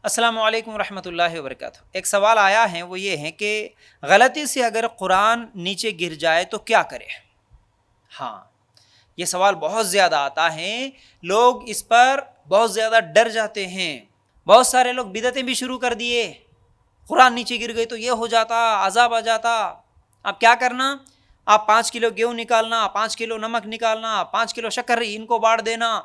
अस्सलामु अलैकुम रहमतुल्लाहि व बरकातुहू। एक सवाल आया है, वो ये है कि गलती से अगर कुरान नीचे गिर जाए तो क्या करें। हाँ, ये सवाल बहुत ज़्यादा आता है, लोग इस पर बहुत ज़्यादा डर जाते हैं। बहुत सारे लोग बिदअतें भी शुरू कर दिए, कुरान नीचे गिर गई तो ये हो जाता, अज़ाब आ जाता। अब क्या करना, आप 5 किलो गेहूँ निकालना, 5 किलो नमक निकालना, 5 किलो शक्कर इनको बांट देना,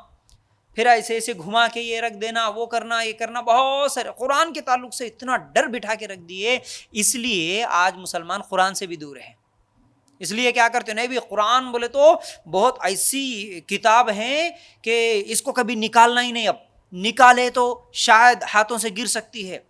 फिर ऐसे ऐसे घुमा के ये रख देना, वो करना ये करना। बहुत सारे कुरान के ताल्लुक से इतना डर बिठा के रख दिए, इसलिए आज मुसलमान कुरान से भी दूर है। इसलिए क्या करते नहीं भी, कुरान बोले तो बहुत ऐसी किताब है कि इसको कभी निकालना ही नहीं। अब निकाले तो शायद हाथों से गिर सकती है,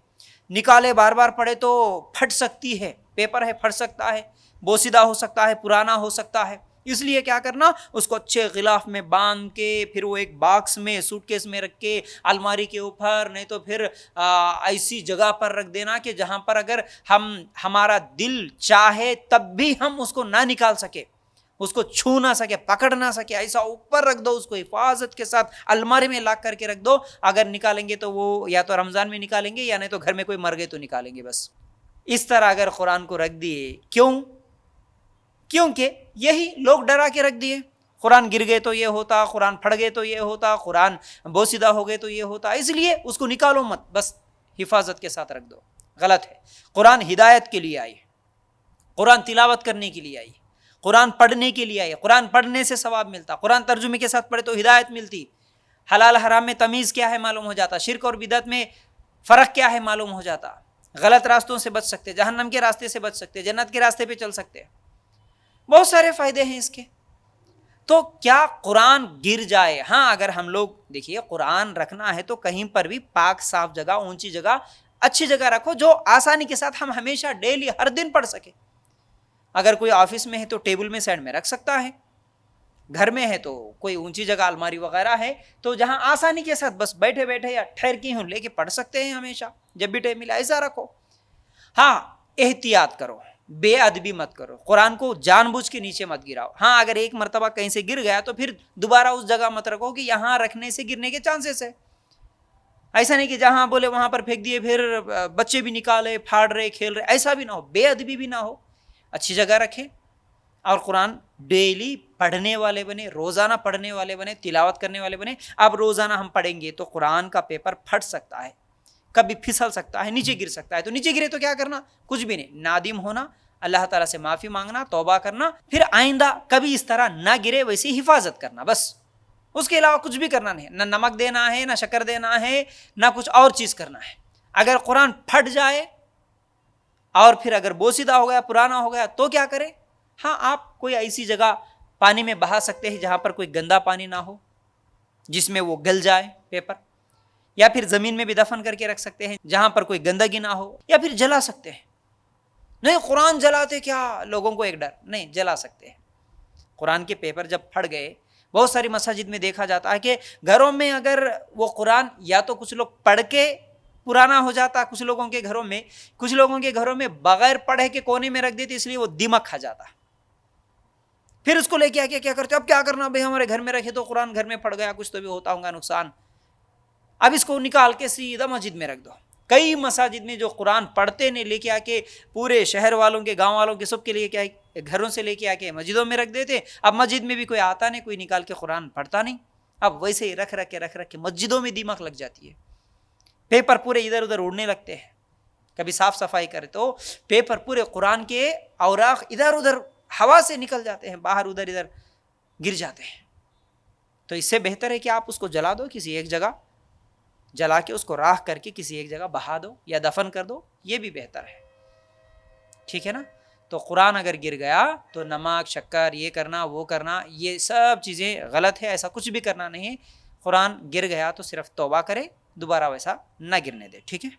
निकाले बार बार पढ़े तो फट सकती है, पेपर है फट सकता है, बोसीदा हो सकता है, पुराना हो सकता है। इसलिए क्या करना, उसको अच्छे गिलाफ में बांध के फिर वो एक बॉक्स में सूटकेस में रख के अलमारी के ऊपर, नहीं तो फिर ऐसी जगह पर रख देना कि जहाँ पर अगर हमारा दिल चाहे तब भी हम उसको ना निकाल सके, उसको छू ना सके, पकड़ ना सके, ऐसा ऊपर रख दो, उसको हिफाजत के साथ अलमारी में लाक करके रख दो। अगर निकालेंगे तो वो या तो रमज़ान में निकालेंगे या नहीं तो घर में कोई मर गए तो निकालेंगे। बस इस तरह अगर कुरान को रख दिए, क्योंकि यही लोग डरा के रख दिए, कुरान गिर गए तो ये होता, कुरान फट गए तो ये होता, कुरान बोसीदा हो गए तो ये होता, इसलिए उसको निकालो मत, बस हिफाजत के साथ रख दो। गलत है। कुरान हिदायत के लिए आई, कुरान तिलावत करने के लिए आई, कुरान पढ़ने के लिए आई। कुरान पढ़ने से सवाब मिलता, कुरान तर्जुमे के साथ पढ़े तो हिदायत मिलती, हलाल हराम में तमीज़ क्या है मालूम हो जाता, शिर्क और बिदअत में फ़र्क क्या है मालूम हो जाता, गलत रास्तों से बच सकते, जहन्नम के रास्ते से बच सकते, जन्नत के रास्ते पे चल सकते। बहुत सारे फ़ायदे हैं इसके। तो क्या कुरान गिर जाए, हाँ अगर हम लोग देखिए, कुरान रखना है तो कहीं पर भी पाक साफ जगह, ऊंची जगह, अच्छी जगह रखो जो आसानी के साथ हम हमेशा डेली हर दिन पढ़ सके। अगर कोई ऑफिस में है तो टेबल में साइड में रख सकता है, घर में है तो कोई ऊंची जगह अलमारी वगैरह है तो जहां आसानी के साथ बस बैठे बैठे या ठहर के हूँ लेके पढ़ सकते हैं, हमेशा जब भी टाइम मिला ऐसा रखो। हाँ, एहतियात करो, बेअदबी मत करो, कुरान को जानबूझ के नीचे मत गिराओ। हाँ, अगर एक मरतबा कहीं से गिर गया तो फिर दोबारा उस जगह मत रखो कि यहाँ रखने से गिरने के चांसेस है। ऐसा नहीं कि जहाँ बोले वहाँ पर फेंक दिए, फिर बच्चे भी निकाले, फाड़ रहे, खेल रहे, ऐसा भी ना हो, बेअदबी भी ना हो, अच्छी जगह रखें। और कुरान डेली पढ़ने वाले बने, रोज़ाना पढ़ने वाले बने, तिलावत करने वाले बने। अब रोज़ाना हम पढ़ेंगे तो कुरान का पेपर फट सकता है, कभी फिसल सकता है, नीचे गिर सकता है। तो नीचे गिरे तो क्या करना, कुछ भी नहीं, नादिम होना, अल्लाह ताला से माफ़ी मांगना, तौबा करना, फिर आइंदा कभी इस तरह ना गिरे वैसी हिफाजत करना, बस। उसके अलावा कुछ भी करना नहीं, ना नमक देना है, ना शक्कर देना है, ना कुछ और चीज़ करना है। अगर कुरान फट जाए और फिर अगर बोसीदा हो गया, पुराना हो गया, तो क्या करें। हाँ, आप कोई ऐसी जगह पानी में बहा सकते हैं जहाँ पर कोई गंदा पानी ना हो, जिसमें वो गल जाए पेपर, या फिर ज़मीन में भी दफन करके रख सकते हैं जहाँ पर कोई गंदगी ना हो, या फिर जला सकते हैं। नहीं, कुरान जलाते क्या, लोगों को एक डर, नहीं, जला सकते हैं। कुरान के पेपर जब फट गए, बहुत सारी मसाजिद में देखा जाता है कि घरों में अगर वो कुरान या तो कुछ लोग पढ़ के पुराना हो जाता, कुछ लोगों के घरों में बगैर पढ़े के कोने में रख देते, इसलिए वो दिमक खा जाता। फिर उसको लेके आके क्या करते, अब क्या करना भाई, हमारे घर में रखे तो कुरान घर में पड़ गया, कुछ तो भी होता होगा नुकसान, अब इसको निकाल के सीधा मस्जिद में रख दो। कई मसाजिद में जो कुरान पढ़ते ने लेके आके पूरे शहर वालों के, गांव वालों के, सबके लिए क्या, घरों से लेके आके मस्जिदों में रख देते। अब मस्जिद में भी कोई आता नहीं, कोई निकाल के कुरान पढ़ता नहीं, अब वैसे ही रख रख के मस्जिदों में दिमाग लग जाती है, पेपर पूरे इधर उधर उड़ने लगते हैं। कभी साफ सफाई करे तो पेपर पूरे कुरान के औराख इधर उधर हवा से निकल जाते हैं, बाहर उधर इधर गिर जाते हैं। तो इससे बेहतर है कि आप उसको जला दो, किसी एक जगह जला के उसको राख करके किसी एक जगह बहा दो या दफन कर दो, ये भी बेहतर है। ठीक है ना। तो कुरान अगर गिर गया तो नमक शक्कर ये करना वो करना, ये सब चीज़ें गलत है, ऐसा कुछ भी करना नहीं है। कुरान गिर गया तो सिर्फ तौबा करे, दोबारा वैसा ना गिरने दे। ठीक है।